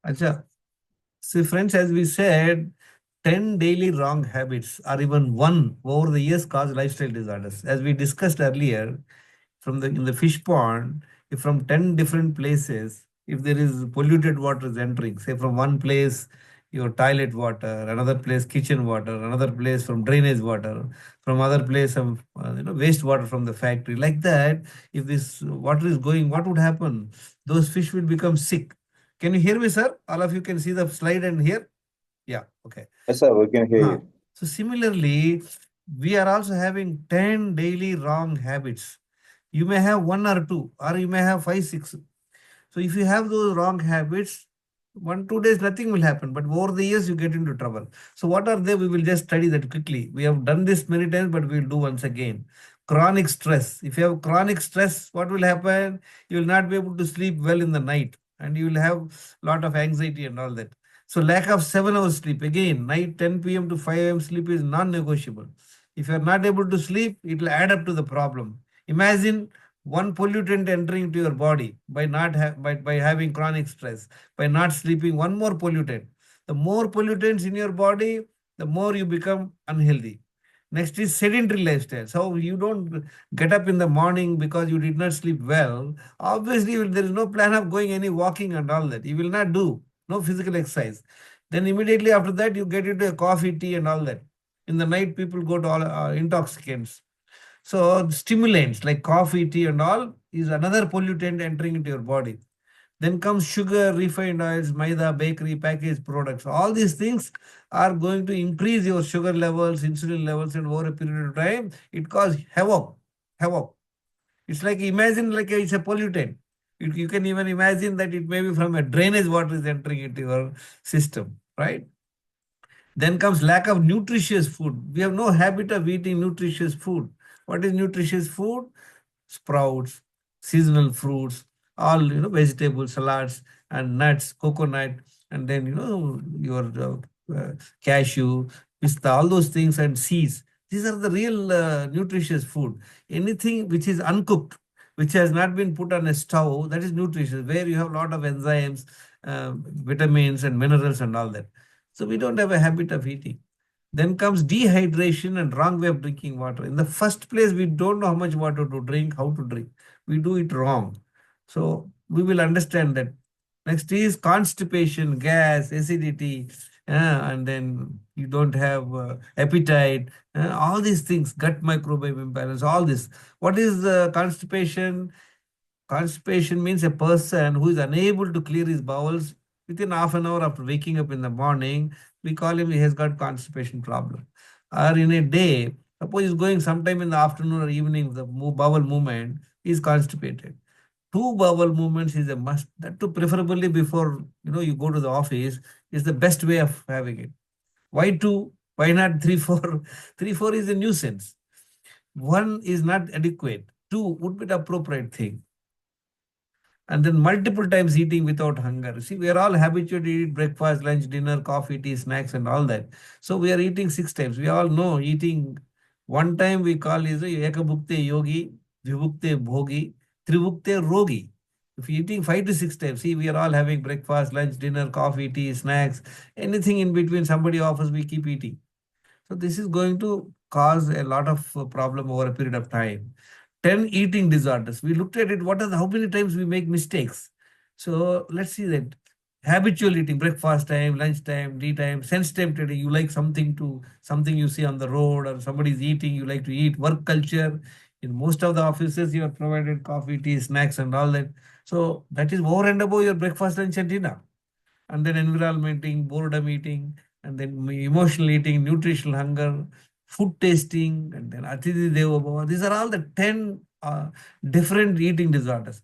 Acha. See, friends, as we said, 10 daily wrong habits or even one over the years cause lifestyle disorders. As we discussed earlier, from the in the fish pond, if from 10 different places, if there is polluted water is entering, say from one place your toilet water, another place kitchen water, another place from drainage water, from other place some wastewater from the factory, like that, if this water is going, what would happen? Those fish will become sick. Can you hear me, sir? All of you can see the slide and hear? Yeah, okay. Yes, sir, we can hear Huh. you. So similarly, we are also having 10 daily wrong habits. You may have one or two, or you may have five, six. So if you have those wrong habits, 1, 2 days, nothing will happen. But over the years, you get into trouble. So what are they? We will just study that quickly. We have done this many times, but we will do once again. Chronic stress. If you have chronic stress, what will happen? You will not be able to sleep well in the night, and you will have lot of anxiety and all that. So lack of 7 hours sleep. Again, night 10 p.m. to 5 a.m. sleep is non-negotiable. If you are not able to sleep, it will add up to the problem. Imagine one pollutant entering into your body by having chronic stress, by not sleeping, one more pollutant. The more pollutants in your body, the more you become unhealthy. Next is sedentary lifestyle. So you don't get up in the morning because you did not sleep well. Obviously, there is no plan of going any walking and all that. You will not do no physical exercise. Then immediately after that, you get into a coffee, tea, and all that. In the night, people go to all intoxicants. So stimulants like coffee, tea, and all is another pollutant entering into your body. Then comes sugar, refined oils, maida, bakery, packaged products. All these things are going to increase your sugar levels, insulin levels, and over a period of time, it causes havoc. Havoc. It's like imagine like it's a pollutant. You can even imagine that it may be from a drainage water is entering into your system, right? Then comes lack of nutritious food. We have no habit of eating nutritious food. What is nutritious food? Sprouts, seasonal fruits, all vegetables, salads, and nuts, coconut, and then your cashew, pista, all those things, and seeds. These are the real nutritious food. Anything which is uncooked, which has not been put on a stove, that is nutritious, where you have a lot of enzymes, vitamins, and minerals, and all that. So we don't have a habit of eating. Then comes dehydration and wrong way of drinking water. In the first place, we don't know how much water to drink, how to drink. We do it wrong. So we will understand that. Next is constipation, gas, acidity, and then you don't have appetite, all these things, gut microbiome imbalance, all this. What is constipation? Constipation means a person who is unable to clear his bowels within half an hour after waking up in the morning. We call him he has got constipation problem. Or in a day, suppose he's going sometime in the afternoon or evening, the bowel movement is constipated. Two bowel movements is a must. That too preferably before you go to the office is the best way of having it. Why two? Why not three, four? Three, four is a nuisance. One is not adequate. Two would be the appropriate thing, and then multiple times eating without hunger. See, we are all habituated to eat breakfast, lunch, dinner, coffee, tea, snacks, and all that. So we are eating 6 times. We all know eating one time we call is ekabhukte yogi, vibhukte bhogi, tribhukte rogi. If you're eating 5 to 6 times, see, we are all having breakfast, lunch, dinner, coffee, tea, snacks, anything in between somebody offers, we keep eating. So this is going to cause a lot of problem over a period of time. 10 eating disorders. We looked at it. How many times we make mistakes? So let's see that. Habitual eating, breakfast time, lunch time, tea time, sense time today. You like something you see on the road or somebody's eating, you like to eat. Work culture. In most of the offices, you are provided coffee, tea, snacks, and all that. So that is over and above your breakfast, lunch, and dinner. And then environment eating, boredom eating, and then emotional eating, nutritional hunger, food tasting, and then Atiti Deva Bhava. These are all the 10 different eating disorders.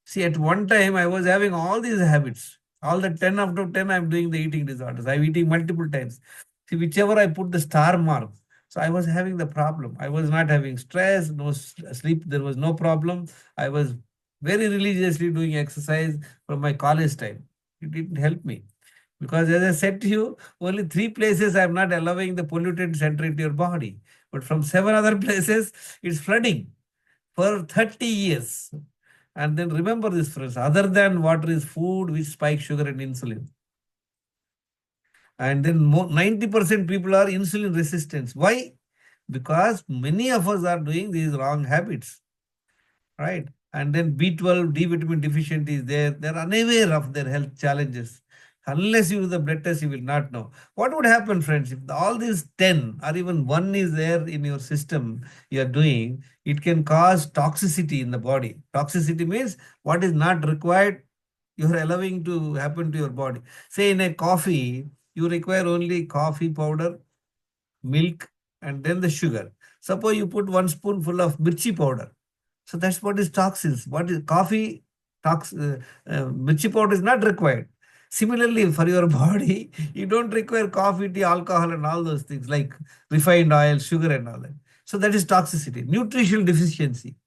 See, at one time, I was having all these habits. All the 10 out of 10, I'm doing the eating disorders. I'm eating multiple times. See, whichever I put the star mark. So I was having the problem. I was not having stress, no sleep. There was no problem. I was very religiously doing exercise from my college time. It didn't help me. Because as I said to you, only three places I'm not allowing the pollutants enter into your body. But from seven other places, it's flooding for 30 years. And then remember this, friends, other than water is food which spikes sugar and insulin. And then 90% people are insulin resistant. Why? Because many of us are doing these wrong habits, right? And then B12, D vitamin deficiency is there. They're unaware of their health challenges. Unless you do the blood test, you will not know. What would happen, friends, if all these 10 or even one is there in your system you are doing, it can cause toxicity in the body. Toxicity means what is not required, you are allowing to happen to your body. Say in a coffee, you require only coffee powder, milk, and then the sugar. Suppose you put 1 spoonful of mirchi powder. So that's what is toxins. What is coffee? Mirchi powder is not required. Similarly, for your body, you don't require coffee, tea, alcohol, and all those things like refined oil, sugar, and all that. So that is toxicity. Nutritional deficiency.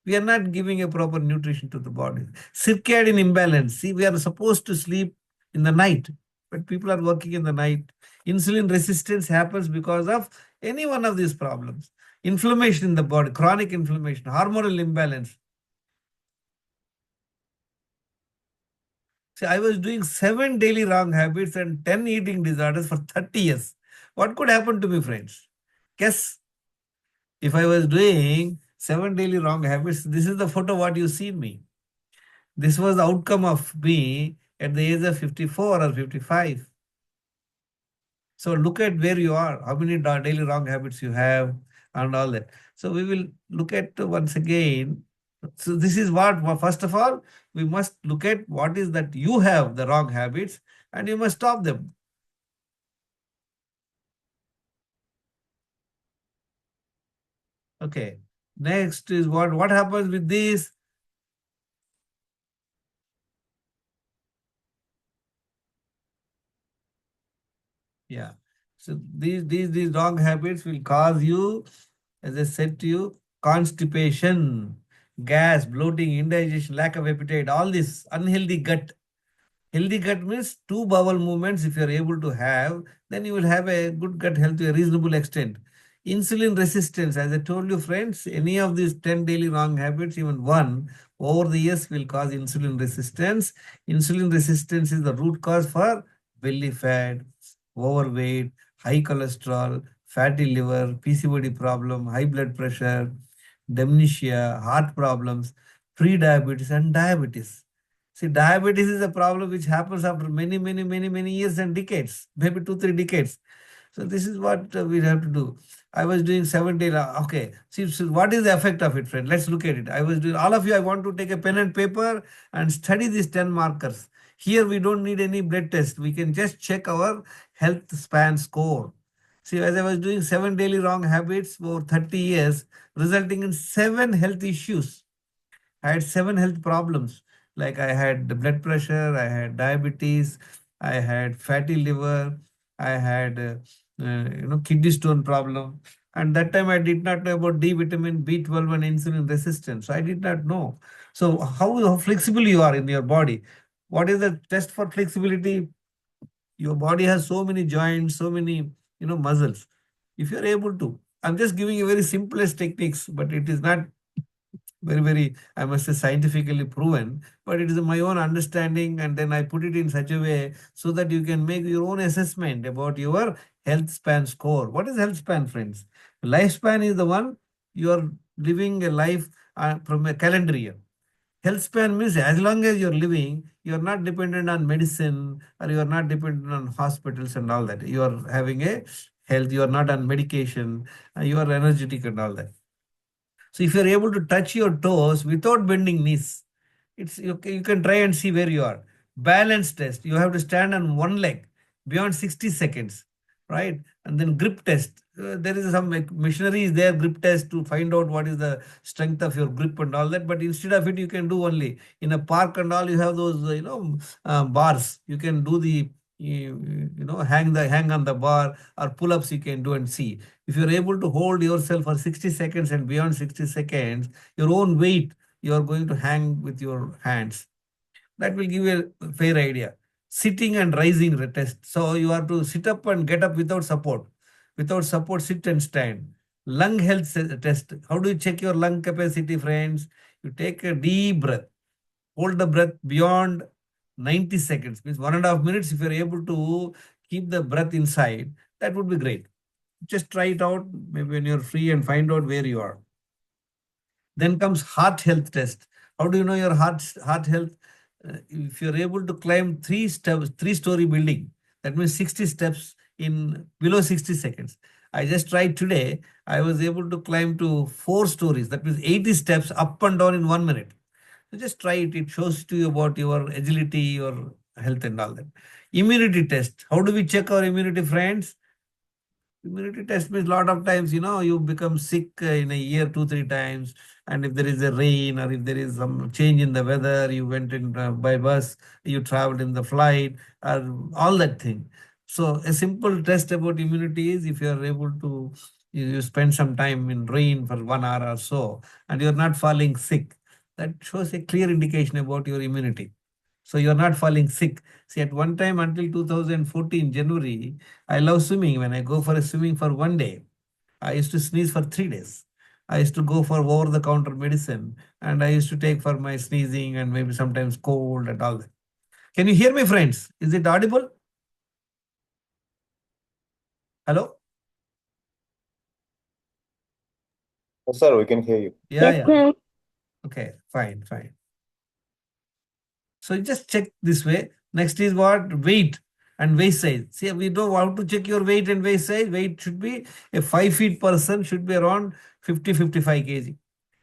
We are not giving a proper nutrition to the body. Circadian imbalance. See, we are supposed to sleep in the night, but people are working in the night. Insulin resistance happens because of any one of these problems. Inflammation in the body, chronic inflammation, hormonal imbalance. See, I was doing 7 daily wrong habits and 10 eating disorders for 30 years. What could happen to me, friends? Guess. If I was doing 7 daily wrong habits, this is the photo what you see me. This was the outcome of me at the age of 54 or 55. So look at where you are, how many daily wrong habits you have and all that. So we will look at once again. So this is what, first of all, we must look at what is that you have the wrong habits and you must stop them. Okay. Next is what happens with this? Yeah. So these wrong habits will cause you, as I said to you, constipation, gas, bloating, indigestion, lack of appetite, all this unhealthy gut. Healthy gut means two bowel movements. If you are able to have, then you will have a good gut health to a reasonable extent. Insulin resistance, as I told you, friends, any of these 10 daily wrong habits, even one, over the years will cause insulin resistance. Insulin resistance is the root cause for belly fat, overweight, high cholesterol, fatty liver, PCOD problem, high blood pressure, dementia, heart problems, pre-diabetes, and diabetes. See, diabetes is a problem which happens after many years and decades, maybe 2, 3 decades. So this is what we have to do. I was doing 7 days. Okay. See, so what is the effect of it, friend? Let's look at it. I was doing, all of you, I want to take a pen and paper and study these 10 markers. Here, we don't need any blood test. We can just check our health span score. See, as I was doing 7 daily wrong habits for 30 years, resulting in 7 health issues. I had 7 health problems. Like I had the blood pressure, I had diabetes, I had fatty liver, I had kidney stone problem. And that time I did not know about D vitamin, B12, and insulin resistance. So I did not know. So how flexible you are in your body? What is the test for flexibility? Your body has so many joints, so many muscles. If you are able to, I'm just giving you very simplest techniques, but it is not very, I must say, scientifically proven, but it is my own understanding, and then I put it in such a way so that you can make your own assessment about your health span score. What is health span, friends? Lifespan is the one you are living a life from a calendar year. Health span means as long as you're living, you're not dependent on medicine or you are not dependent on hospitals and all that. You are having a health, you are not on medication, you are energetic and all that. So if you're able to touch your toes without bending knees, you can try and see where you are. Balance test. You have to stand on one leg beyond 60 seconds, right? And then grip test. There is some machinery is there, grip test to find out what is the strength of your grip and all that. But instead of it, you can do only in a park and all. You have those, bars. You can do the, hang on the bar or pull ups. You can do and see if you're able to hold yourself for 60 seconds and beyond 60 seconds, your own weight, you are going to hang with your hands. That will give you a fair idea. Sitting and rising test. So you have to sit up and get up without support. Without support, sit and stand. Lung health test. How do you check your lung capacity, friends? You take a deep breath. hold the breath beyond 90 seconds, means 1.5 minutes. If you're able to keep the breath inside, that would be great. Just try it out maybe when you're free and find out where you are. Then comes heart health test. How do you know your heart health? If you're able to climb 3 steps, 3-story building, that means 60 steps in below 60 seconds. I just tried today. I was able to climb to 4 stories. That means 80 steps up and down in 1 minute. So just try it. It shows to you about your agility, your health and all that. Immunity test. How do we check our immunity, friends? Immunity test means a lot of times, you become sick in a year 2, 3 times. And if there is a rain or if there is some change in the weather, you went in by bus, you traveled in the flight, or all that thing. So a simple test about immunity is if you are able to, you spend some time in rain for 1 hour or so, and you're not falling sick. That shows a clear indication about your immunity. So you're not falling sick. See, at one time until 2014, January, I love swimming. When I go for a swimming for one day, I used to sneeze for 3 days. I used to go for over-the-counter medicine, and I used to take for my sneezing and maybe sometimes cold and all that. Can you hear me, friends? Is it audible? Hello? Yes, sir, we can hear you. Yeah, yeah. Okay, fine, fine. So just check this way. Next is what? Weight and waist size. See, we know how to check your weight and waist size. Weight should be, a 5 feet person should be around 50, 55 kg.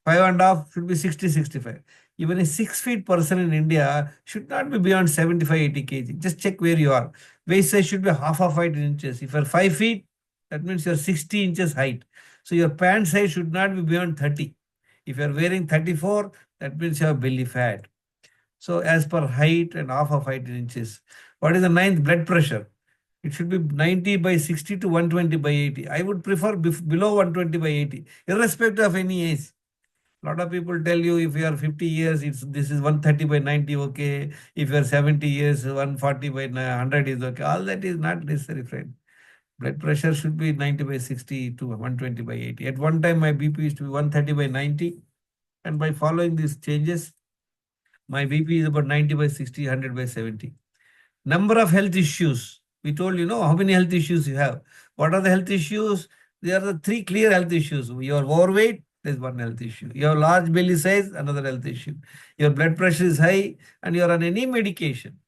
5.5 should be 60, 65. Even a 6 feet person in India should not be beyond 75, 80 kg. Just check where you are. Waist size should be half of height in inches. If you're 5 feet, that means you're 60 inches height. So your pant size should not be beyond 30. If you're wearing 34, that means you have belly fat. So as per height and half of height in inches. What is the ninth? Blood pressure. It should be 90 by 60 to 120 by 80. I would prefer below 120 by 80, irrespective of any age. A lot of people tell you if you are 50 years, this is 130 by 90, okay. If you are 70 years, 140 by 100 is okay. All that is not necessary, friend. Blood pressure should be 90 by 60 to 120 by 80. At one time, my BP used to be 130 by 90. And by following these changes, my BP is about 90 by 60, 100 by 70. Number of health issues. We told you know how many health issues you have. What are the health issues? There are the 3 clear health issues. You are overweight, there's one health issue. You have large belly size, another health issue. Your blood pressure is high and you are on any medication.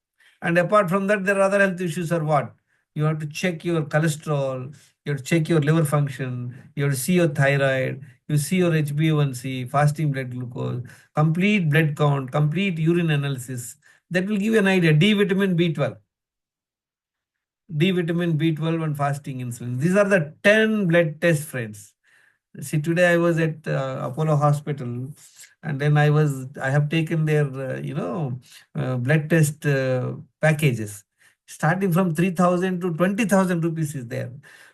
And apart from that, there are other health issues are what? You have to check your cholesterol, you have to check your liver function, you have to see your thyroid, you see your HbA1c, fasting blood glucose, complete blood count, complete urine analysis. That will give you an idea. D vitamin B12. D vitamin B12 and fasting insulin. These are the 10 blood test, friends. See, today I was at Apollo Hospital, and then I have taken their, blood test packages. Starting from 3,000 to 20,000 rupees is there.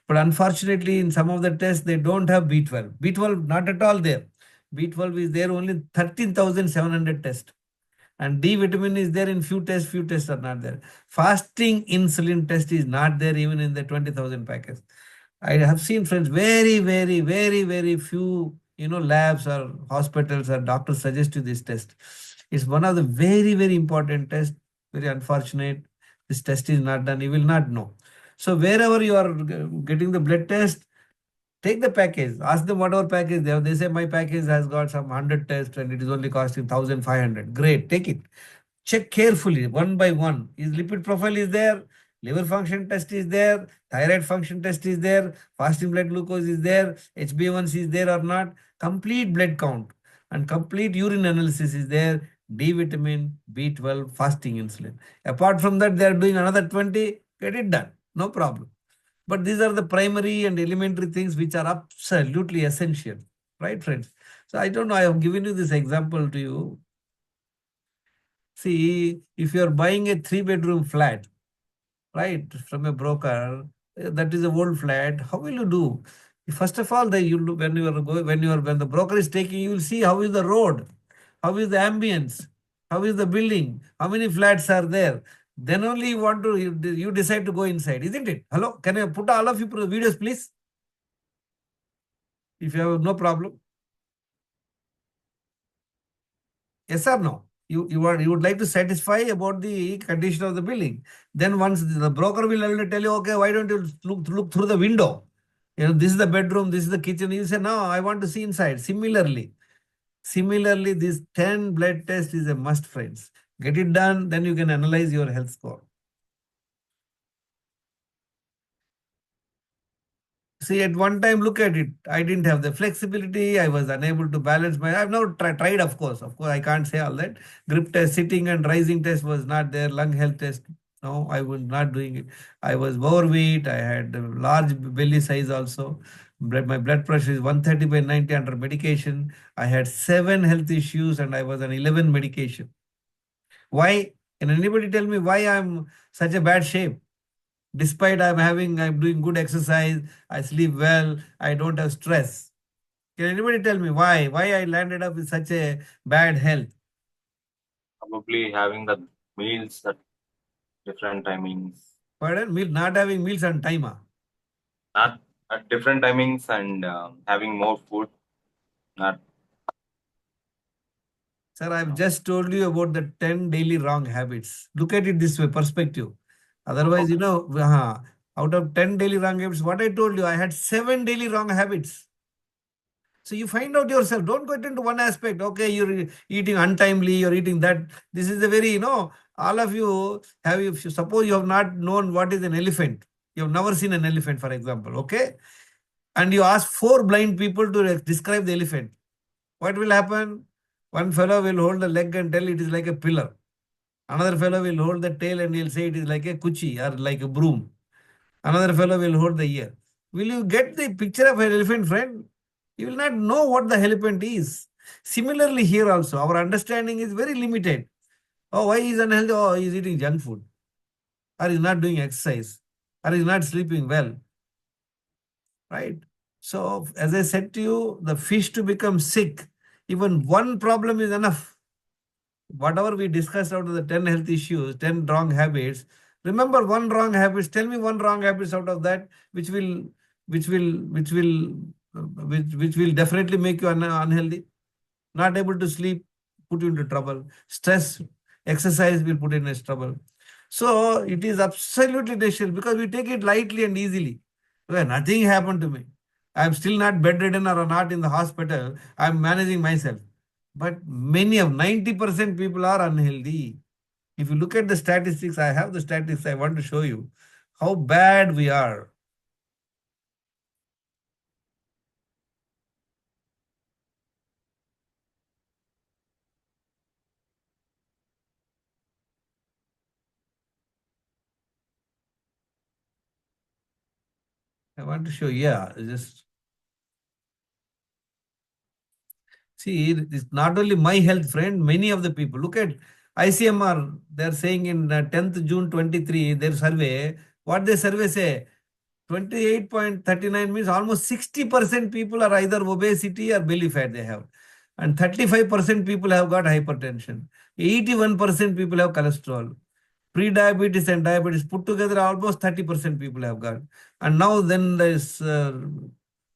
But unfortunately, in some of the tests, they don't have B12. B12, not at all there. B12 is there only 13,700 tests. And D vitamin is there in few tests are not there. Fasting insulin test is not there even in the 20,000 packets. I have seen, friends, very, very, very, very few, labs or hospitals or doctors suggest you this test. It's one of the very, very important tests. Very unfortunate. This test is not done. You will not know. So wherever you are getting the blood test, take the package. Ask them whatever package they have. They say my package has got some 100 tests and it is only costing 1,500. Great, take it. Check carefully, one by one. Is lipid profile is there? Liver function test is there? Thyroid function test is there? Fasting blood glucose is there? HbA1c is there or not? Complete blood count and complete urine analysis is there. D vitamin, B12, fasting insulin. Apart from that, they are doing another 20. Get it done. No problem. But these are the primary and elementary things which are absolutely essential. Right, friends? So I don't know. I have given you this example to you. See, if you are buying a 3-bedroom flat, right, from a broker, that is a old flat, how will you do? First of all, when the broker is taking, you will see how is the road, how is the ambience, how is the building, how many flats are there. Then only you decide to go inside, isn't it? Hello, can I put all of you videos, please? If you have no problem. Yes or no? You would like to satisfy about the condition of the building. Then once the broker will only tell you, okay, why don't you look through the window? This is the bedroom, this is the kitchen. You say, no, I want to see inside. Similarly, this 10 blood test is a must, friends. Get it done, then you can analyze your health score. See, at one time, look at it. I didn't have the flexibility. I was unable to balance my. I've now tried, of course. Of course, I can't say all that. Grip test, sitting and rising test was not there. Lung health test, no, I was not doing it. I was overweight. I had a large belly size also. My blood pressure is 130 by 90 under medication. I had 7 health issues and I was on 11 medication. Why? Can anybody tell me why I'm such a bad shape? Despite I'm doing good exercise, I sleep well, I don't have stress. Can anybody tell me why? Why I landed up with such a bad health? Probably having the meals at different timings. Pardon? Not having meals on time. Not at different timings and having more food. Not. Sir, I've just told you about the 10 daily wrong habits. Look at it this way, perspective. Otherwise, out of 10 daily wrong habits, what I told you, I had 7 daily wrong habits. So you find out yourself. Don't get into one aspect. Okay, you're eating untimely, you're eating that. This is a very, all of you have, if you suppose you have not known what is an elephant, you have never seen an elephant, for example, okay? And you ask 4 blind people to describe the elephant. What will happen? One fellow will hold the leg and tell it is like a pillar. Another fellow will hold the tail and he'll say it is like a kuchi or like a broom. Another fellow will hold the ear. Will you get the picture of an elephant, friend? You will not know what the elephant is. Similarly, here also, our understanding is very limited. Oh, why is unhealthy? Oh, he's eating junk food. Or he's not doing exercise. Or he's not sleeping well. Right? So, as I said to you, the fish to become sick, even one problem is enough. Whatever we discussed out of the 10 health issues, 10 wrong habits, remember one wrong habit. Tell me one wrong habit out of that which will definitely make you unhealthy. Not able to sleep, put you into trouble. Stress, exercise will put you in trouble. So it is absolutely essential because we take it lightly and easily. Well, nothing happened to me. I'm still not bedridden or not in the hospital. I'm managing myself. But many of 90% people are unhealthy. If you look at the statistics, I have the statistics I want to show you how bad we are. I want to show, yeah, just see, it's not only my health, friend, many of the people. Look at ICMR, they're saying in 10th June 23, their survey, what they survey say, 28.39 means almost 60% people are either obesity or belly fat they have. And 35% people have got hypertension. 81% people have cholesterol. Pre-diabetes and diabetes put together almost 30% people have got. And now then there's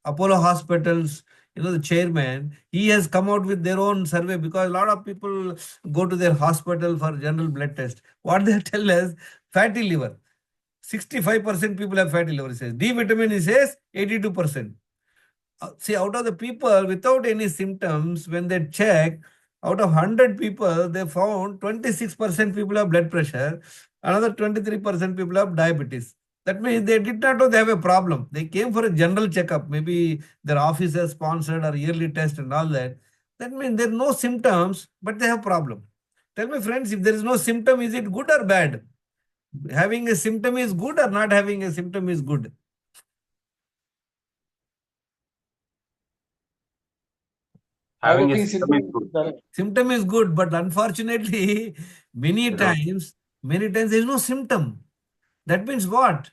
Apollo Hospitals, the chairman, he has come out with their own survey because a lot of people go to their hospital for general blood test. What they tell us, fatty liver. 65% people have fatty liver, he says. D vitamin, he says, 82%. See, out of the people without any symptoms, when they check, out of 100 people, they found 26% people have blood pressure, another 23% people have diabetes. That means they did not know they have a problem. They came for a general checkup, maybe their office has sponsored or yearly test and all that. That means there are no symptoms, but they have problem. Tell me, friends, if there is no symptom, is it good or bad? Having a symptom is good or not having a symptom is good? Having a Having system is symptoms good. is correct. Symptom is good, but unfortunately, many You know, times there is no symptom. That means what?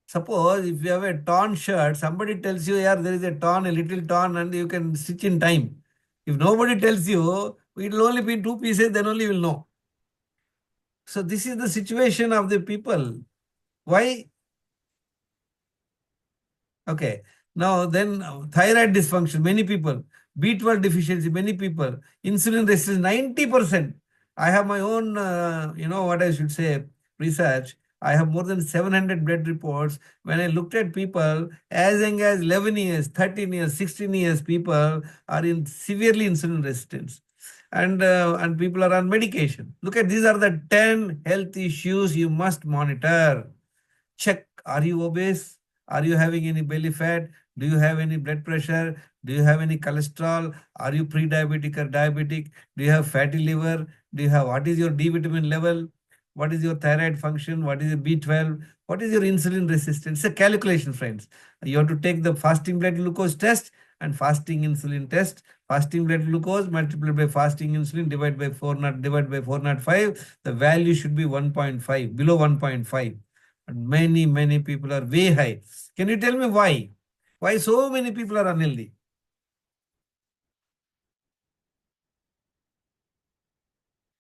Suppose if you have a torn shirt, somebody tells you, yeah, there is a torn, a little torn, and you can stitch in time. If nobody tells you, it will only be 2 pieces, then only you will know. So this is the situation of the people. Why? Okay. Now then thyroid dysfunction, many people. B12 deficiency, many people. Insulin resistance, 90%. I have my own, what I should say, research. I have more than 700 blood reports. When I looked at people as young as 11 years, 13 years, 16 years, people are in severely insulin resistance. And people are on medication. Look at these are the 10 health issues you must monitor. Check, are you obese? Are you having any belly fat? Do you have any blood pressure? Do you have any cholesterol? Are you pre-diabetic or diabetic? Do you have fatty liver? Do you have, what is your D vitamin level? What is your thyroid function? What is your B12? What is your insulin resistance? It's a calculation, friends. You have to take the fasting blood glucose test and fasting insulin test. Fasting blood glucose multiplied by fasting insulin divided by 405. The value should be 1.5, below 1.5. And many people are way high. Can you tell me why? Why so many people are unhealthy?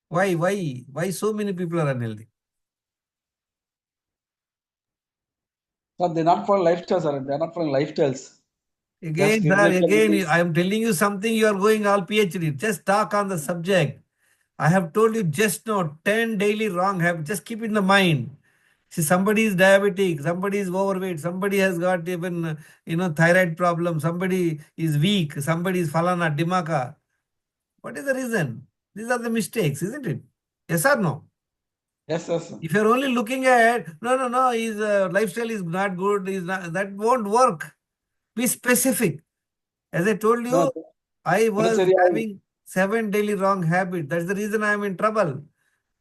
Why so many people are unhealthy? Sir, they're not following lifestyles, sir. They're not following lifestyles. Again, Just sir, irregular again, meals. I am telling you something, you are going all PhD. Just talk on the subject. I have told you just now 10 daily wrong habits. Just keep it in the mind. See, somebody is diabetic, somebody is overweight, somebody has got even, thyroid problem, somebody is weak, somebody is falana, dimaka. What is the reason? These are the mistakes, isn't it? Yes or no? Yes, sir. If you're only looking at, no, his lifestyle is not good, that won't work. Be specific. As I told No, you, I was Dinacharya, having 7 daily wrong habits. That's the reason I am in trouble.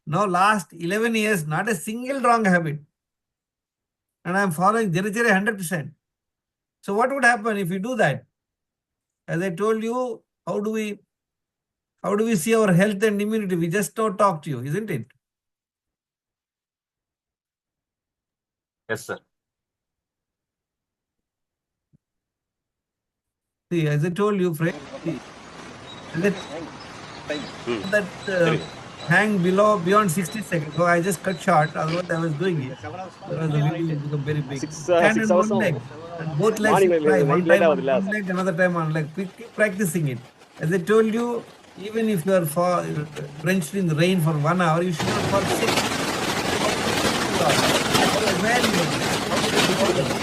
Now, last 11 years, not a single wrong habit. And I am following Dinacharya 100%. So, what would happen if we do that? As I told you, how do we see our health and immunity? We just now talk to you, isn't it? Yes, sir. See, as I told you, friend, see, that hang below beyond 60 seconds. So I just cut short. Otherwise, I was doing it. Otherwise, the video will become very big. Stand on one leg and both legs you try. One time on one leg, another time on leg. Keep practicing it. As I told you, even if you are drenched in the rain for 1 hour, you should not fall sick. Otherwise, where you will be? How will you recover?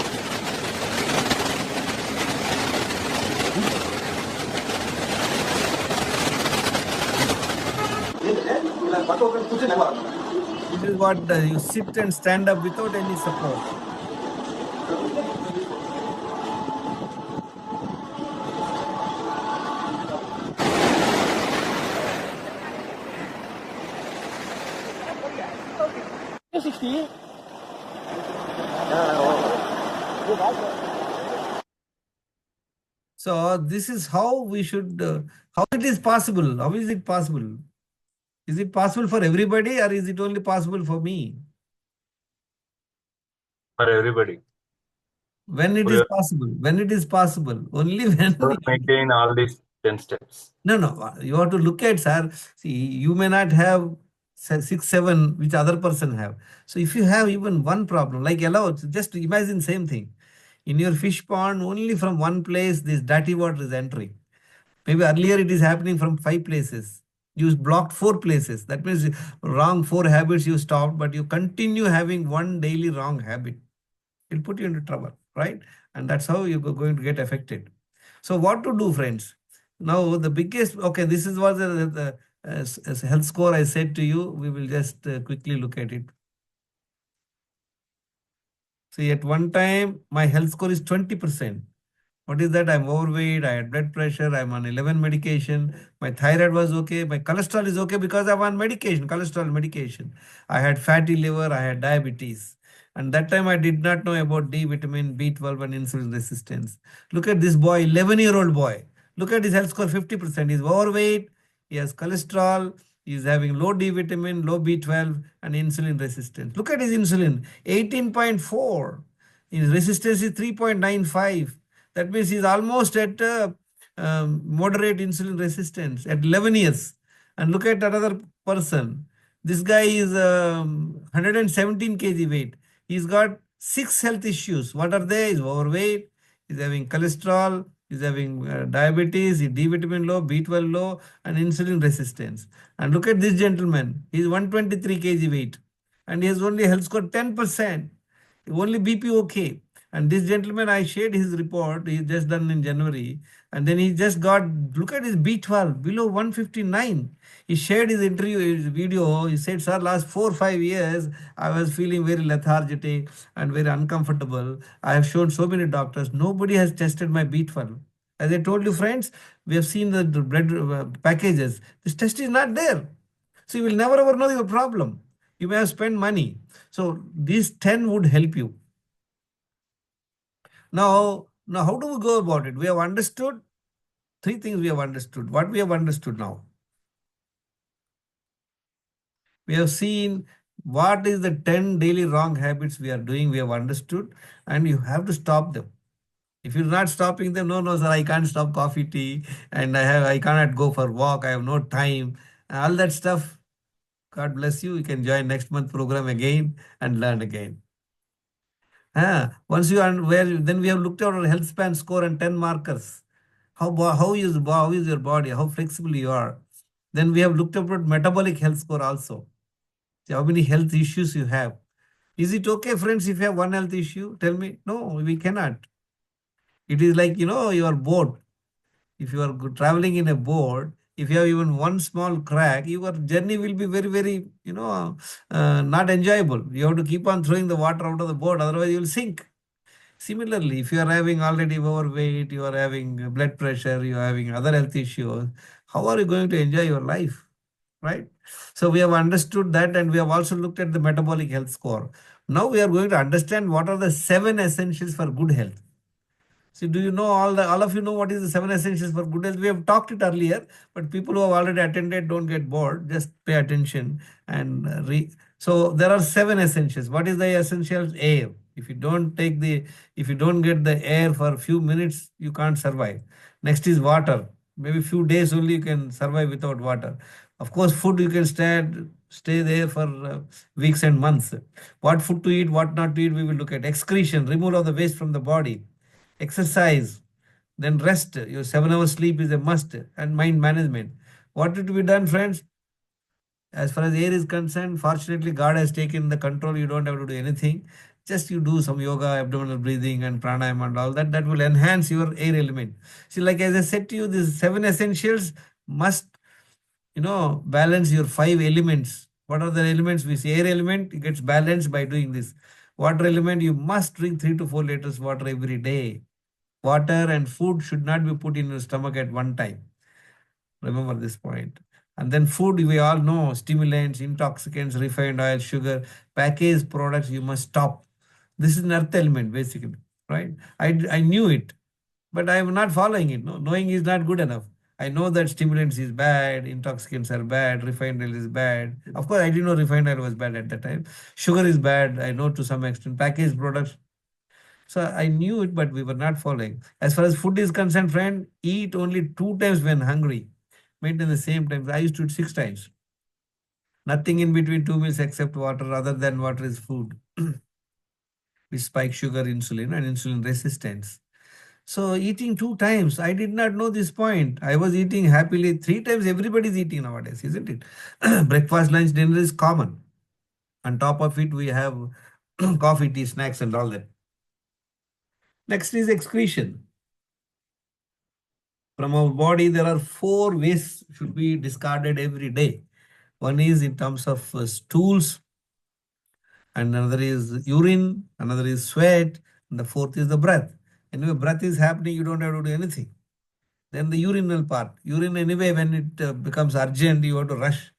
This is what you sit and stand up without any support. So this is how we should, how it is possible. How is it possible? Is it possible for everybody or is it only possible for me? For everybody. When it is possible. When it is possible. Only when. Don't maintain all these 10 steps. No. You have to look at, sir. See, you may not have 6, 7, which other person have. So if you have even one problem, like allow, just imagine same thing. In your fish pond, only from one place, this dirty water is entering. Maybe earlier it is happening from 5 places. You blocked 4 places. That means wrong 4 habits you stopped, but you continue having one daily wrong habit. It'll put you into trouble, right? And that's how you're going to get affected. So what to do, friends? Now the biggest, okay, this is what the health score I said to you. We will just quickly look at it. See, at one time, my health score is 20%. What is that? I'm overweight, I had blood pressure, I'm on 11 medication, my thyroid was okay, my cholesterol is okay because I'm on medication, cholesterol medication. I had fatty liver, I had diabetes. And that time I did not know about D vitamin, B12 and insulin resistance. Look at this boy, 11-year-old boy. Look at his health score, 50%. He's overweight, he has cholesterol, he's having low D vitamin, low B12 and insulin resistance. Look at his insulin, 18.4. His resistance is 3.95. That means he's almost at moderate insulin resistance at 11 years. And look at another person. This guy is 117 kg weight. He's got 6 health issues. What are they? He's overweight. He's having cholesterol. He's having diabetes, D vitamin low, B12 low, and insulin resistance. And look at this gentleman. He's 123 kg weight, and he has only health score 10%. Only BP okay. And this gentleman, I shared his report. He just done in January, and then he just got. Look at his B12 below 159. He shared his interview, his video. He said, "Sir, last 4 5 years, I was feeling very lethargic and very uncomfortable. I have shown so many doctors. Nobody has tested my B12. As I told you, friends, we have seen the blood packages. This test is not there. So you will never ever know your problem. You may have spent money. So these 10 would help you. Now, how do we go about it? We have understood three things we have understood. What we have understood now? We have seen what is the 10 daily wrong habits we are doing. We have understood, and you have to stop them. If you're not stopping them, no, sir, I can't stop coffee, tea, and I cannot go for walk. I have no time. All that stuff. God bless you. You can join next month program again and learn again. Once you are where, then we have looked at our health span score and 10 markers. How is your body? How flexible you are? Then we have looked at metabolic health score also. See how many health issues you have. Is it okay, friends, if you have one health issue? Tell me. No, we cannot. It is like, your boat. If you are traveling in a boat, if you have even one small crack, your journey will be very, very, not enjoyable. You have to keep on throwing the water out of the boat, otherwise you will sink. Similarly, if you are having already overweight, you are having blood pressure, you are having other health issues, how are you going to enjoy your life? Right? So we have understood that, and we have also looked at the metabolic health score. Now we are going to understand what are the 7 essentials for good health. See, do you know all of you know what is the 7 essentials for good health? We have talked it earlier, but people who have already attended don't get bored. Just pay attention and So there are 7 essentials. What is the essentials? Air. If you don't get the air for a few minutes, you can't survive. Next is water. Maybe few days only you can survive without water. Of course, food you can stay there for weeks and months. What food to eat, what not to eat, we will look at. Excretion, removal of the waste from the body. Exercise, then rest. Your 7 hours sleep is a must, and mind management. What to be done, friends? As far as air is concerned, fortunately, God has taken the control. You don't have to do anything. Just you do some yoga, abdominal breathing, and pranayama and all that. That will enhance your air element. See, like as I said to you, these 7 essentials must, balance your 5 elements. What are the elements? We say air element, it gets balanced by doing this. Water element, you must drink 3 to 4 liters water every day. Water and food should not be put in your stomach at one time. Remember this point. And then food, we all know, stimulants, intoxicants, refined oil, sugar, packaged products, you must stop. This is an earth element, basically, right? I knew it, but I am not following it. No, knowing is not good enough. I know that stimulants is bad, intoxicants are bad, refined oil is bad. Of course, I didn't know refined oil was bad at that time. Sugar is bad, I know to some extent. Packaged products. So I knew it, but we were not following. As far as food is concerned, friend, eat only 2 times when hungry. Maintain the same times. I used to eat 6 times. Nothing in between 2 meals except water. Other than water is food. We spike sugar, insulin, and insulin resistance. So eating 2 times, I did not know this point. I was eating happily 3 times. Everybody's eating nowadays, isn't it? Breakfast, lunch, dinner is common. On top of it, we have coffee, tea, snacks, and all that. Next is excretion. From our body, there are 4 waste should be discarded every day. One is in terms of stools, and another is urine, another is sweat, and the fourth is the breath. Anyway, breath is happening, you don't have to do anything. Then the urinal part. Urine, anyway, when it becomes urgent, you have to rush.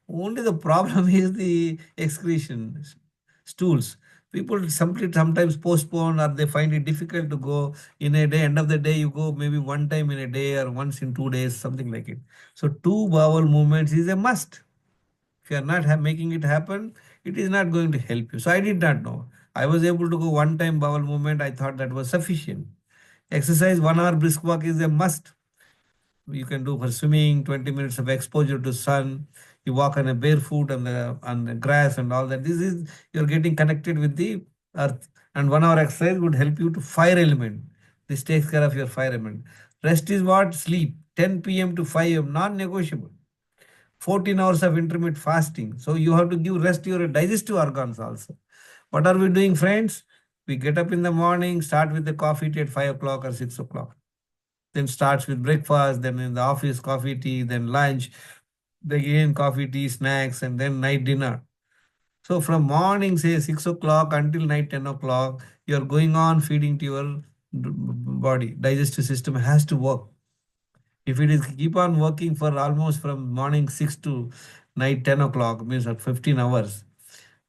Only the problem is the excretion, stools. People simply sometimes postpone, or they find it difficult to go in a day. End of the day, you go maybe 1 time in a day or once in 2 days, something like it. So 2 bowel movements is a must. If you are not making it happen, it is not going to help you. So I did not know. I was able to go 1 time bowel movement. I thought that was sufficient. Exercise, 1 hour brisk walk is a must. You can do for swimming, 20 minutes of exposure to sun. You walk on a barefoot on the grass and all that. This is, you're getting connected with the earth. And 1 hour exercise would help you to fire element. This takes care of your fire element. Rest is what? Sleep. 10 p.m. to 5 a.m. Non-negotiable. 14 hours of intermittent fasting. So you have to give rest to your digestive organs also. What are we doing, friends? We get up in the morning, start with the coffee tea at 5 o'clock or 6 o'clock. Then starts with breakfast, then in the office, coffee tea, then lunch, then again coffee, tea, snacks, and then night dinner. So from morning, say 6 o'clock until night 10 o'clock, you're going on feeding to your body. Digestive system has to work. If it is keep on working for almost from morning 6 to night 10 o'clock, means at 15 hours,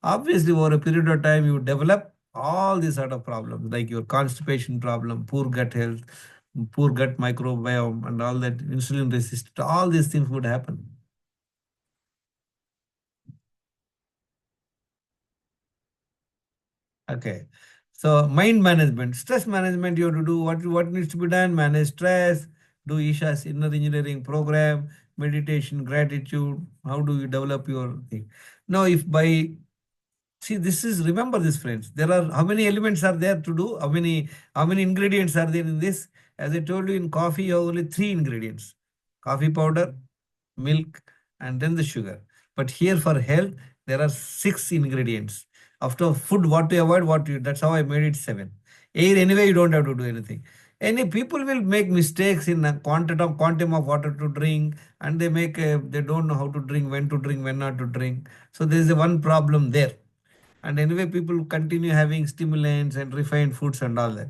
obviously over a period of time you develop all these sort of problems like your constipation problem, poor gut health, poor gut microbiome, and all that insulin resistant, all these things would happen. Okay. So mind management, stress management, you have to do what needs to be done, manage stress, do Isha's inner engineering program, meditation, gratitude. How do you develop your thing? Now, if by see this is remember this friends, there are how many elements are there to do? How many ingredients are there in this? As I told you in coffee, you have only three ingredients: coffee powder, milk, and then the sugar. But here for health, there are six ingredients. After food, what to avoid, what to, that's how I made it seven. Air, anyway, you don't have to do anything. Any people will make mistakes in a quantum of water to drink, and they don't know how to drink, when not to drink. So there is a one problem there. And anyway, people continue having stimulants and refined foods and all that.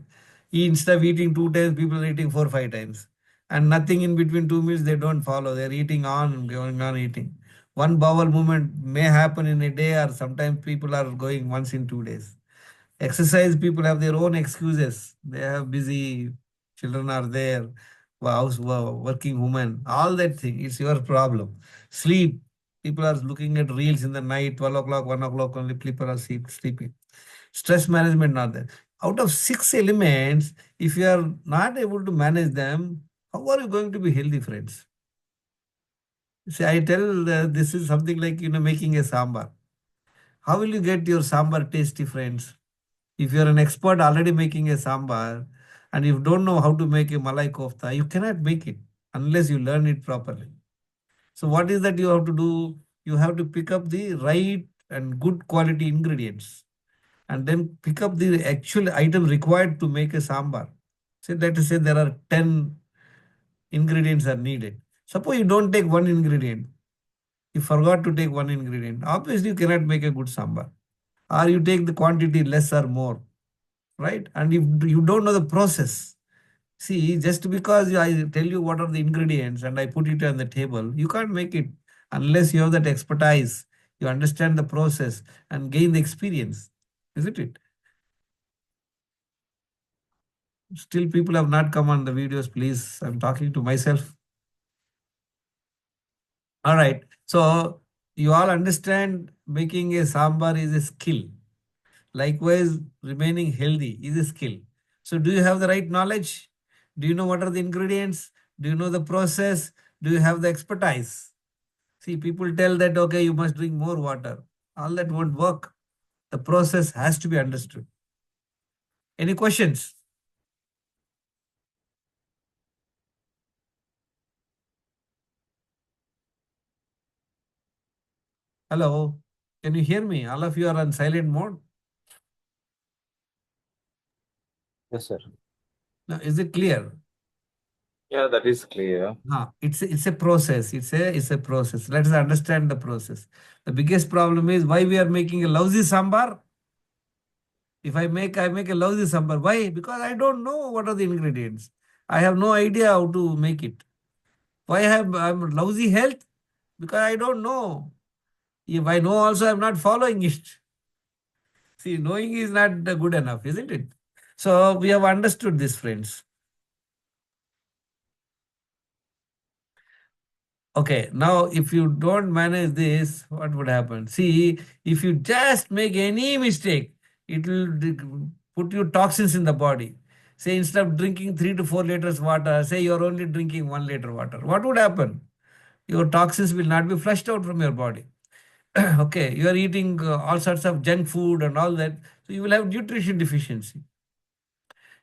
Instead of eating two times, people are eating four, five times. And nothing in between 2 meals they don't follow. They're eating on and going on eating. One bowel movement may happen in a day, or sometimes people are going once in 2 days. Exercise, people have their own excuses. They have busy, children are there, working woman, all that thing. It's your problem. Sleep, people are looking at reels in the night, 12 o'clock, 1 o'clock, only people are sleeping. Stress management, not there. Out of six elements, if you are not able to manage them, how are you going to be healthy, friends? See, I tell this is something like, making a sambar. How will you get your sambar tasty, friends? If you're an expert already making a sambar and you don't know how to make a malai kofta, you cannot make it unless you learn it properly. So what is that you have to do? You have to pick up the right and good quality ingredients and then pick up the actual item required to make a sambar. So let us say there are 10 ingredients are needed. Suppose you don't take one ingredient. You forgot to take one ingredient. Obviously, you cannot make a good sambar. Or you take the quantity less or more, right? And if you don't know the process, see, just because I tell you what are the ingredients and I put it on the table, you can't make it unless you have that expertise, you understand the process and gain the experience, isn't it? Still, people have not come on the videos, please. I'm talking to myself. All right. So you all understand making a sambar is a skill. Likewise, remaining healthy is a skill. So do you have the right knowledge? Do you know what are the ingredients? Do you know the process? Do you have the expertise? See, people tell that, okay, you must drink more water. All that won't work. The process has to be understood. Any questions? Hello, can you hear me? All of you are on silent mode. Yes, sir. Now, is it clear? Yeah, that is clear. It's a process. It's a process. Let us understand the process. The biggest problem is why we are making a lousy sambar. If I make a lousy sambar. Why? Because I don't know what are the ingredients. I have no idea how to make it. Why I'm lousy health? Because I don't know. If I know also, I'm not following it. See, knowing is not good enough, isn't it? So we have understood this, friends. Okay, now if you don't manage this, what would happen? See, if you just make any mistake, it will put you toxins in the body. Say instead of drinking 3 to 4 liters water, say you're only drinking 1 liter water. What would happen? Your toxins will not be flushed out from your body. Okay, you are eating all sorts of junk food and all that. So you will have nutrition deficiency.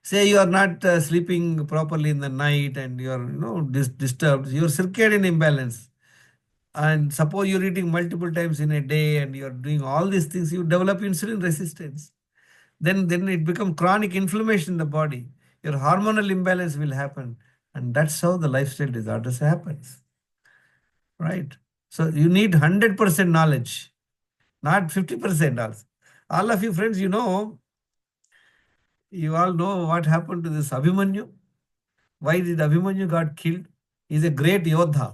Say you are not sleeping properly in the night and you are, disturbed, your circadian imbalance. And suppose you're eating multiple times in a day and you're doing all these things, you develop insulin resistance. Then it becomes chronic inflammation in the body. Your hormonal imbalance will happen. And that's how the lifestyle disorders happens. Right? So you need 100% knowledge, not 50% also. All of you friends, you all know what happened to this Abhimanyu. Why did Abhimanyu got killed? He's a great Yodha.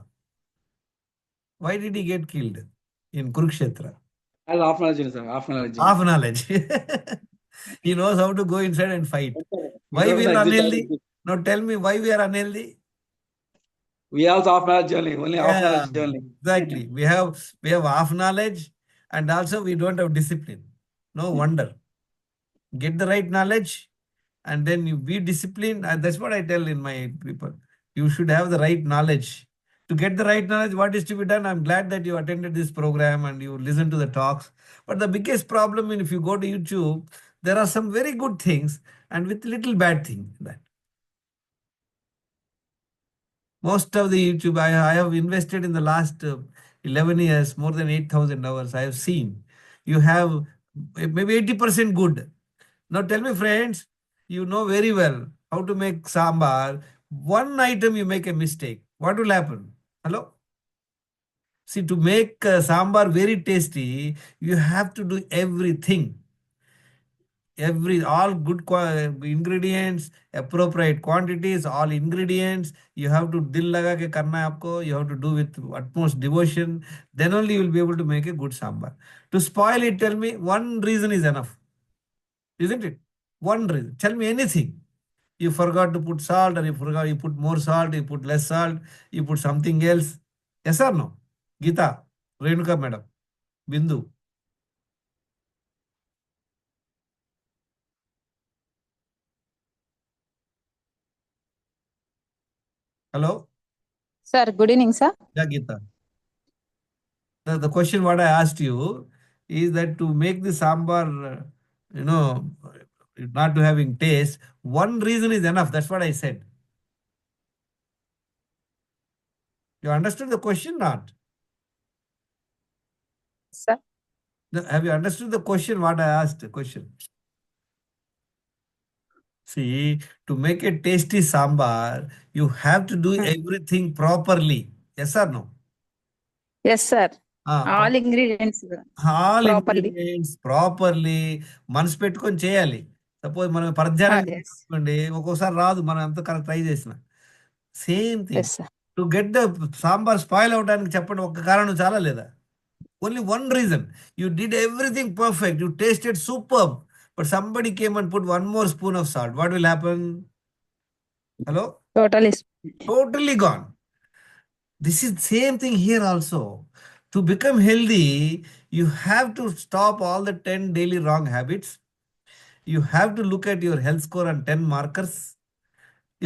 Why did he get killed in Kurukshetra? As half knowledge, sir. Half knowledge. Half knowledge. He knows how to go inside and fight. Why Without we are exit, unhealthy? Now tell me why we are unhealthy? we also half knowledge only. Only half Yeah, knowledge only. exactly. We have half knowledge and also we don't have discipline. No wonder. Get the right knowledge and then you be disciplined. And that's what I tell in my people. You should have the right knowledge. To get the right knowledge, what is to be done? I'm glad that you attended this program and you listen to the talks. But the biggest problem is if you go to YouTube, there are some very good things and with little bad thing in that. Most of the YouTube, I have invested in the last 11 years, more than 8,000 hours. I have seen you have maybe 80% good. Now tell me, friends, you know very well how to make sambar. One item you make a mistake. What will happen? Hello? See, to make sambar very tasty, you have to do everything. All good ingredients, appropriate quantities, all ingredients. You have to dil laga ke karna hai aapko. You have to do with utmost devotion. Then only you will be able to make a good sambar. To spoil it, tell me one reason is enough, isn't it? One reason. Tell me anything. You forgot to put salt, or you put more salt, you put less salt, you put something else. Yes or no? Geeta, Renuka madam, Bindu. Hello? Sir, good evening, sir. Yeah, Geeta. The question what I asked you is that to make the sambar, not to having taste, one reason is enough. That's what I said. You understood the question, not? Sir, Have you understood the question what I asked? The question. See, to make a tasty sambar, you have to do everything properly. Yes or no? yes, sir. Ah, All ingredients all properly. ingredients properly మనసు పెట్టుకొని చేయాలి. Suppose మనం పరధ్యానం Yes, చేసుకోండి ఒక్కోసారి రాదు మనం ఎంత correct try చేసిన. Same thing yes, sir. To get the sambar spoil అవడానికి చెప్పండి ఒక్క కారణం చాలా లేదా? Only one reason. You did everything perfect, you tasted super, but somebody came and put one more spoon of salt. What will happen? Hello? Totally. Totally gone. This is same thing here also. To become healthy, you have to stop all the 10 daily wrong habits. You have to look at your health score and 10 markers,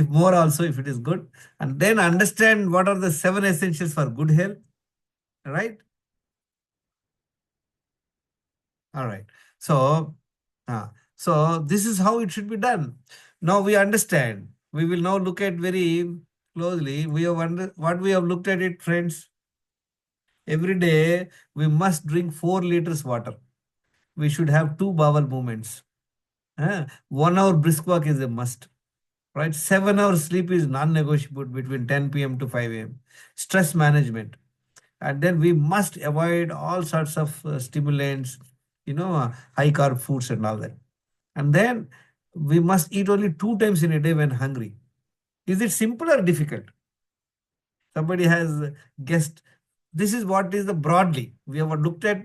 if more also, if it is good, and then understand what are the 7 essentials for good health. Right? All right. So this is how it should be done. Now we understand. We will now look at very closely. What we have looked at it, friends. Every day we must drink 4 liters water. We should have 2 bowel movements. 1 hour brisk walk is a must. Right? 7 hours sleep is non-negotiable between 10 p.m. to 5 a.m. Stress management. And then we must avoid all sorts of stimulants, high carb foods and all that. And then we must eat only 2 times in a day when hungry. Is it simple or difficult? Somebody has guessed. This is what is the broadly. We have looked at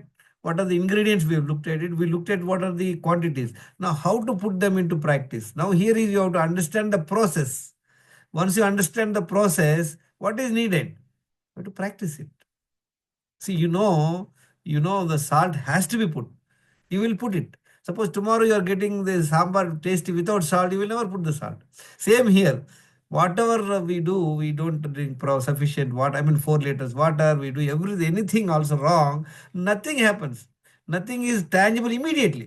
what are the ingredients, we have looked at it. We looked at what are the quantities. Now, how to put them into practice? Now, here is you have to understand the process. Once you understand the process, what is needed? You have to practice it. See, the salt has to be put. You will put it. Suppose tomorrow you are getting the sambar tasty without salt, you will never put the salt. Same here. Whatever we do, we don't drink sufficient water. I mean, 4 liters water. We do anything also wrong. Nothing happens. Nothing is tangible immediately.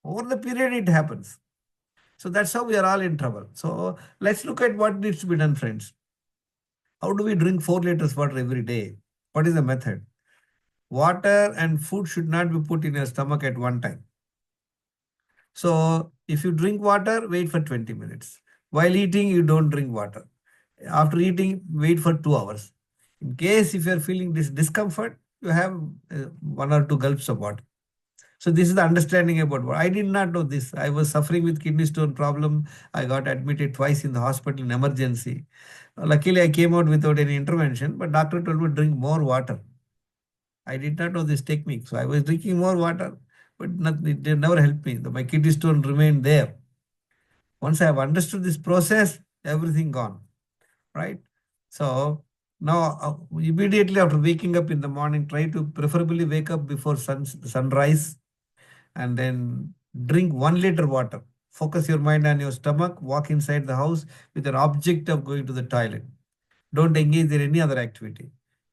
Over the period, it happens. So that's how we are all in trouble. So let's look at what needs to be done, friends. How do we drink 4 liters water every day? What is the method? Water and food should not be put in your stomach at one time. So if you drink water, wait for 20 minutes. While eating, you don't drink water. After eating, wait for 2 hours. In case if you are feeling this discomfort, you have 1 or 2 gulps of water. So this is the understanding about water. I did not know this. I was suffering with kidney stone problem. I got admitted twice in the hospital in emergency. Luckily, I came out without any intervention, but doctor told me drink more water. I did not know this technique. So I was drinking more water, but it never helped me. My kidney stone remained there. Once I have understood this process, everything gone, right? So now immediately after waking up in the morning, try to preferably wake up before sunrise and then drink 1 liter water. Focus your mind on your stomach, walk inside the house with an object of going to the toilet. Don't engage in any other activity.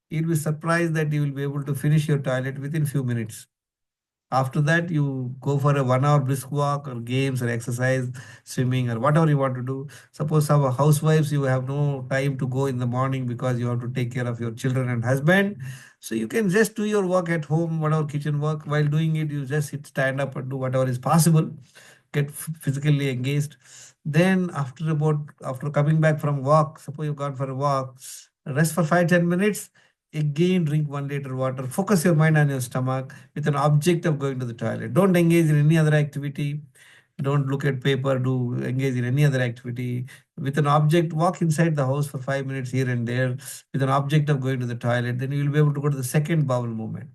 You'll be surprised that you will be able to finish your toilet within few minutes. After that, you go for a 1 hour brisk walk or games or exercise, swimming or whatever you want to do. Suppose some housewives, you have no time to go in the morning because you have to take care of your children and husband. So you can just do your work at home, whatever kitchen work. While doing it, you just stand up and do whatever is possible. Get physically engaged. Then after coming back from walk, suppose you've gone for a walk, rest for 5-10 minutes. Again, drink 1 liter water. Focus your mind on your stomach with an object of going to the toilet. Don't engage in any other activity. Don't look at paper. Do engage in any other activity. With an object, walk inside the house for 5 minutes here and there with an object of going to the toilet. Then you will be able to go to the second bowel movement.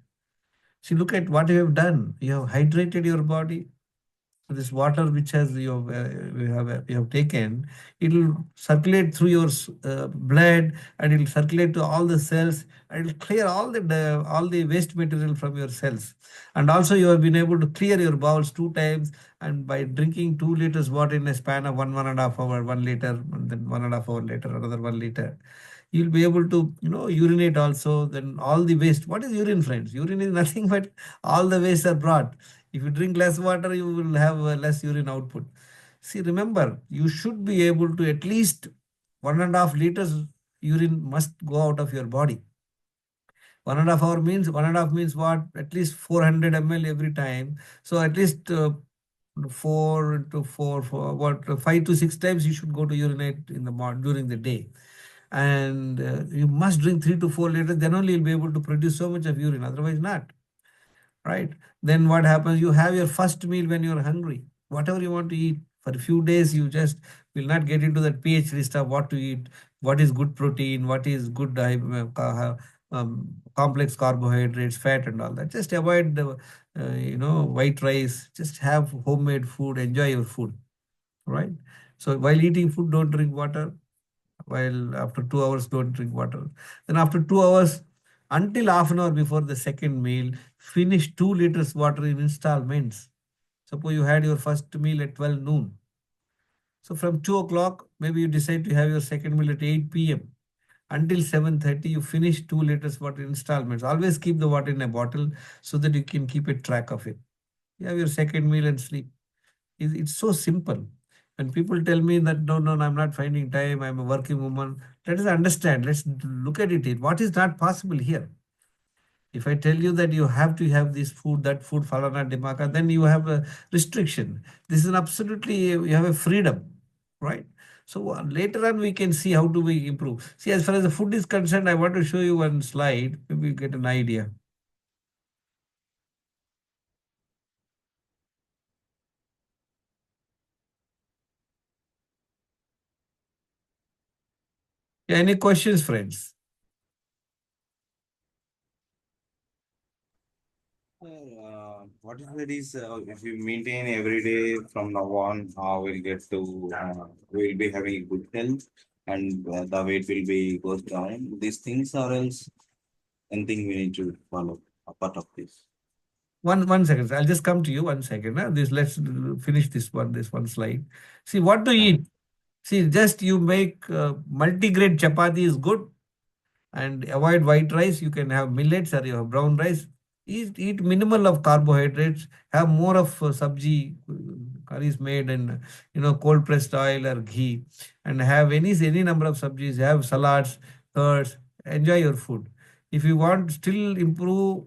See, look at what you have done. You have hydrated your body. So this water which has you have taken, it will circulate through your blood and it will circulate to all the cells and it will clear all the waste material from your cells. And also you have been able to clear your bowels 2 times, and by drinking 2 liters water in a span of 1.5 hour, 1 liter, and then 1.5 hour later, another 1 liter. You'll be able to, urinate also. Then all the waste. What is urine, friends? Urine is nothing but all the waste are brought. If you drink less water, you will have less urine output. See, remember, you should be able to at least 1.5 liters urine must go out of your body. 1.5 hour means 1.5 means what? At least 400 ml every time. So at least 5 to 6 times you should go to urinate in the morning during the day. And you must drink 3 to 4 liters. Then only you'll be able to produce so much of urine. Otherwise, not. Right? Then what happens? You have your first meal when you're hungry. Whatever you want to eat. For a few days, you just will not get into that PhD stuff, what to eat, what is good protein, what is good complex carbohydrates, fat and all that. Just avoid the, white rice. Just have homemade food, enjoy your food. Right? So while eating food, don't drink water. While after 2 hours, don't drink water. Then after 2 hours, until half an hour before the second meal, finish 2 liters water in installments. Suppose you had your first meal at 12 noon. So from 2 o'clock, maybe you decide to have your second meal at 8 p.m. Until 7:30, you finish 2 liters water in installments. Always keep the water in a bottle so that you can keep a track of it. You have your second meal and sleep. It's so simple. When people tell me that, no, I'm not finding time, I'm a working woman, let us understand. Let's look at it. What is not possible here? If I tell you that you have to have this food, that food, falana dimaka, then you have a restriction. This is absolutely, you have a freedom, right? So later on, we can see how do we improve. See, as far as the food is concerned, I want to show you one slide. Maybe you get an idea. Yeah, any questions, friends? What is it is if you maintain every day from now on, we'll be having good health and the weight will be goes down. These things are else anything we need to follow a part of this. One second. I'll just come to you 1 second. Let's finish this one slide. See what to eat. See, just you make multi-grain chapati is good, and avoid white rice. You can have millets or you have brown rice. Eat minimal of carbohydrates. Have more of sabji, Curry is made in, cold pressed oil or ghee, and have any number of subjis, have salads, curds, enjoy your food. If you want still improve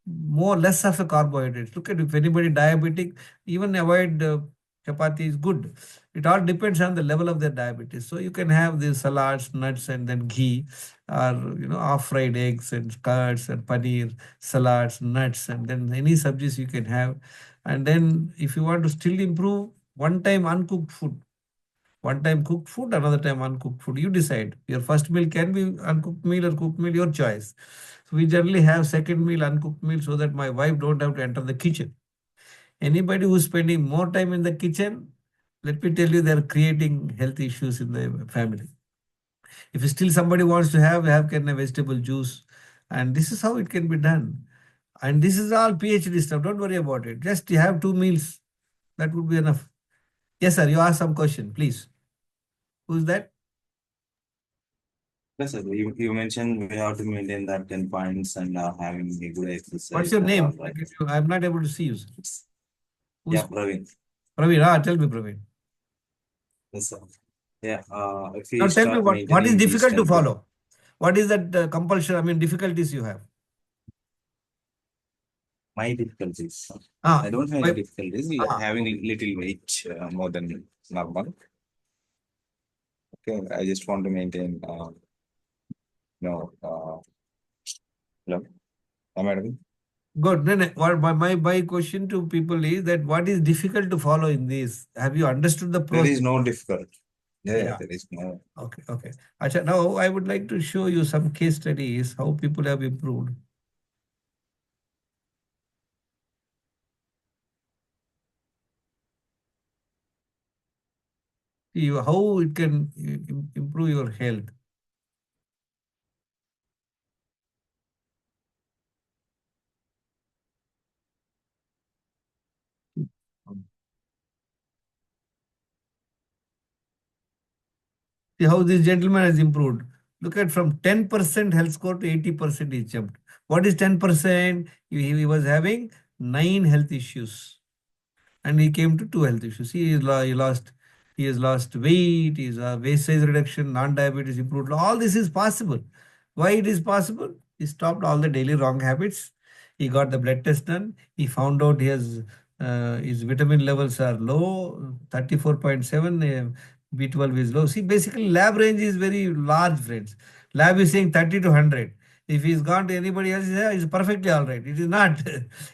less of a carbohydrates. Look at, if anybody diabetic, even avoid chapati is good. It all depends on the level of their diabetes. So you can have these salads, nuts, and then ghee, or half fried eggs and curds and paneer, salads, nuts, and then any subjects you can have. And then if you want to still improve, one time uncooked food. One time cooked food, another time uncooked food. You decide. Your first meal can be uncooked meal or cooked meal, your choice. So we generally have second meal, uncooked meal, so that my wife don't have to enter the kitchen. Anybody who's spending more time in the kitchen, let me tell you, they're creating health issues in the family. If still somebody wants to have can a vegetable juice, and this is how it can be done. And this is all PhD stuff. Don't worry about it. Just you have 2 meals. That would be enough. Yes, sir. You ask some question, please. Who's that? Yes, sir. You mentioned we have to maintain that 10 points and having a good exercise. What's your and name? all, right? I'm not able to see you, sir. Yeah, Who's Praveen. Praveen? Tell me, Praveen. Yes, sir. Yeah. If we Now tell me start what is maintaining these difficult to 10 follow? What is that compulsion? I mean, difficulties you have. My difficulties. Ah, I don't have why- any difficulties. We are Ah. having a little weight more than normal. Okay, I just want to maintain. No. Hello. Am I audible? Good. No, no. My question to people is that what is difficult to follow in this? Have you understood the There process? is no difficult. Yeah, Yeah. there is no. Okay, okay. Acha, now I would like to show you some case studies, how people have improved. See how it can improve your health. See how this gentleman has improved. Look at, from 10% health score to 80% he jumped. What is 10%? He was having 9 health issues, and he came to 2 health issues. He has lost weight, his waist size reduction, non-diabetes improved. All this is possible. Why it is possible? He stopped all the daily wrong habits. He got the blood test done. He found out his vitamin levels are low, 34.7. B12 is low. See, basically lab range is very large, friends. Lab is saying 30 to 100. If he's gone to anybody else, it's perfectly all right. It is not.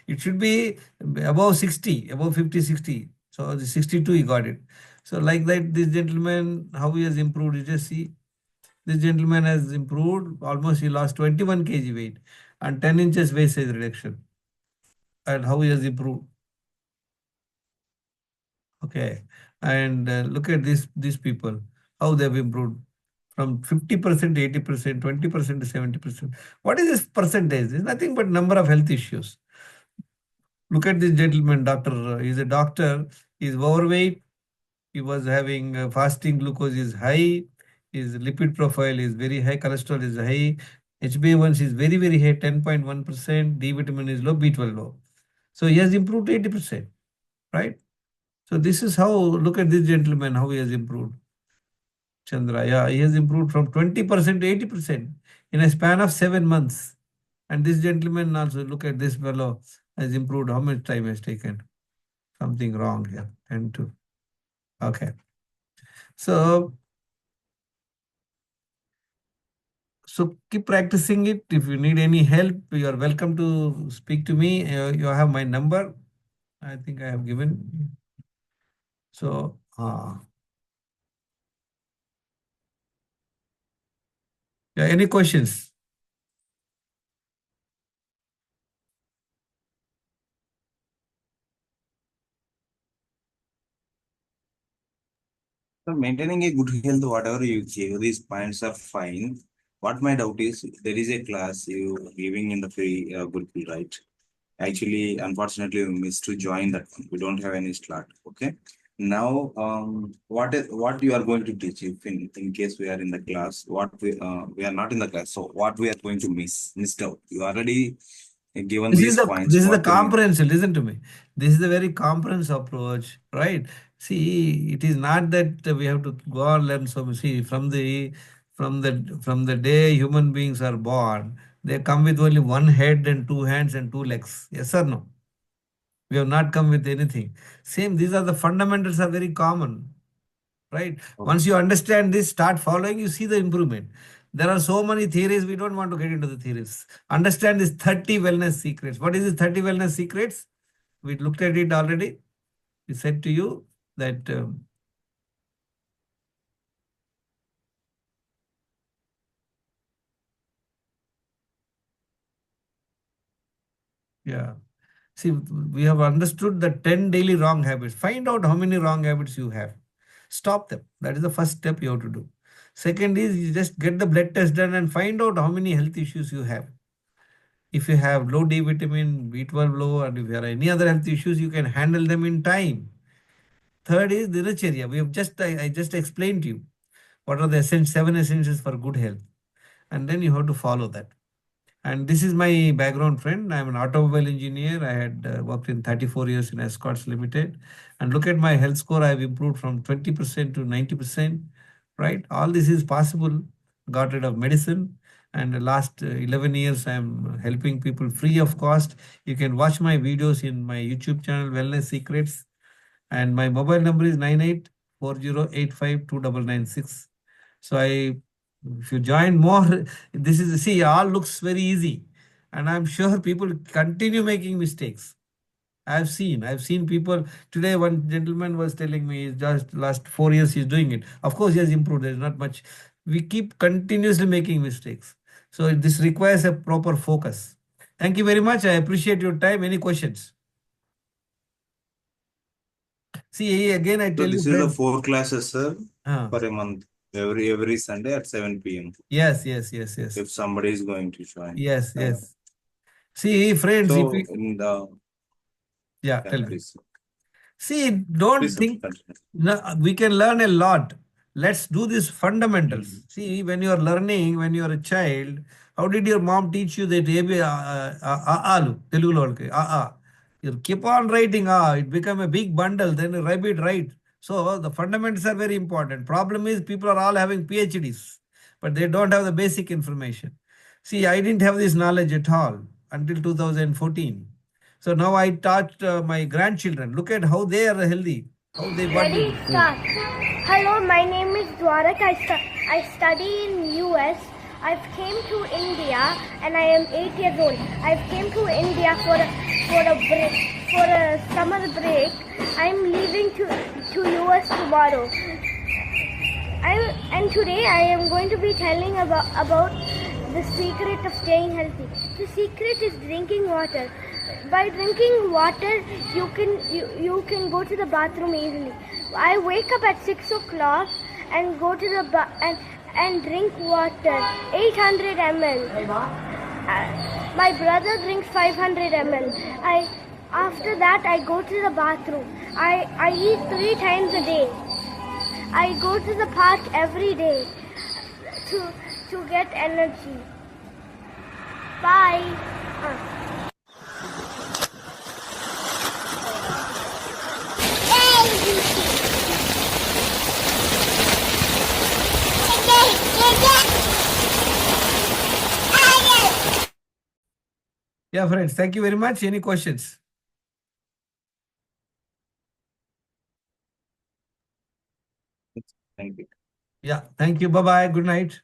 It should be above 60, above 50, 60. So the 62, he got it. So like that, this gentleman, how he has improved, you just see. This gentleman has improved. Almost he lost 21 kg weight and 10 inches waist size reduction. And how he has improved. Okay. And look at these people, how they've improved from 50% to 80%, 20% to 70%. What is this percentage? It's nothing but number of health issues. Look at this gentleman, doctor. He's a doctor. He's overweight. He was having fasting glucose is high. His lipid profile is very high. Cholesterol is high. HbA1c is very, very high, 10.1%. D vitamin is low, B12 low. So he has improved 80%, right? So this is how, look at this gentleman, how he has improved. Chandra, yeah, he has improved from 20% to 80% in a span of 7 months. And this gentleman also, look at this fellow, has improved. How much time has taken? Something wrong here. And two. Okay. So keep practicing it. If you need any help, you are welcome to speak to me. You have my number. I think I have given. So, yeah, any questions? So maintaining a good health, whatever you give, these points are fine. What my doubt is, there is a class you giving in the free Gurukul, right? Actually, unfortunately, we missed to join that one. We don't have any slot. Okay. Now, what you are going to teach? If in case we are in the class, what we are not in the class. So what we are going to missed out. You already given This is these the points, this is the what will you- comprehensive. Listen to me. This is the very comprehensive approach, right? See, it is not that we have to go and learn so much. See, from the day human beings are born, they come with only one head and two hands and two legs. Yes or no? We have not come with anything. Same, these are the fundamentals are very common, right? Okay. Once you understand this, start following, you see the improvement. There are so many theories, we don't want to get into the theories. Understand this 30 wellness secrets. What is this 30 wellness secrets? We looked at it already. We said to you that yeah. See, we have understood the 10 daily wrong habits. Find out how many wrong habits you have. Stop them. That is the first step you have to do. Second is you just get the blood test done and find out how many health issues you have. If you have low D vitamin, B12 low, and if you have any other health issues, you can handle them in time. Third is dinacharya. I just explained to you what are the 7 essentials for good health. And then you have to follow that. And this is my background, friend. I'm an automobile engineer. I had worked in 34 years in Escorts Limited. And look at my health score. I've improved from 20% to 90%, right? All this is possible. Got rid of medicine. And the last 11 years, I'm helping people free of cost. You can watch my videos in my YouTube channel, Wellness Secrets. And my mobile number is 9840852996. So if you join more, see, all looks very easy. And I'm sure people continue making mistakes. I've seen people today. One gentleman was telling me just last 4 years he's doing it. Of course, he has improved. There's not much. We keep continuously making mistakes. So this requires a proper focus. Thank you very much. I appreciate your time. Any questions? See, again, I So tell you, this is the friend. 4 classes, sir, Ah, per a month, every Sunday at 7 p.m. yes. If somebody is going to join. Yes. See, friends, if So we, in the yeah, yeah, tell me. please, See, don't please, sir, think continue. we can learn a lot. Let's do these fundamentals. See, when you are learning, when you are a child, how did your mom teach you that alu, Telugu lo You keep on writing it become a big bundle, then you write it right. So the fundamentals are very important. Problem is people are all having PhDs, but they don't have the basic information. See, I didn't have this knowledge at all until 2014. So now I taught my grandchildren. Look at how they are healthy. How they what they Ready, do. start. Hello, my name is Dwarak. I study in US. I've came to India and I am 8 years old. I've came to India for a summer break. I'm leaving to US tomorrow. And today I am going to be telling about the secret of staying healthy. The secret is drinking water. By drinking water, you can go to the bathroom easily. I wake up at 6 o'clock and go to the and drink water, 800 ml. My brother drinks 500 ml. After that, I go to the bathroom. I eat 3 times a day. I go to the park every day to get energy. Bye. Yeah, friends, thank you very much. Any questions? Thank you. Yeah, thank you. Bye-bye. Good night.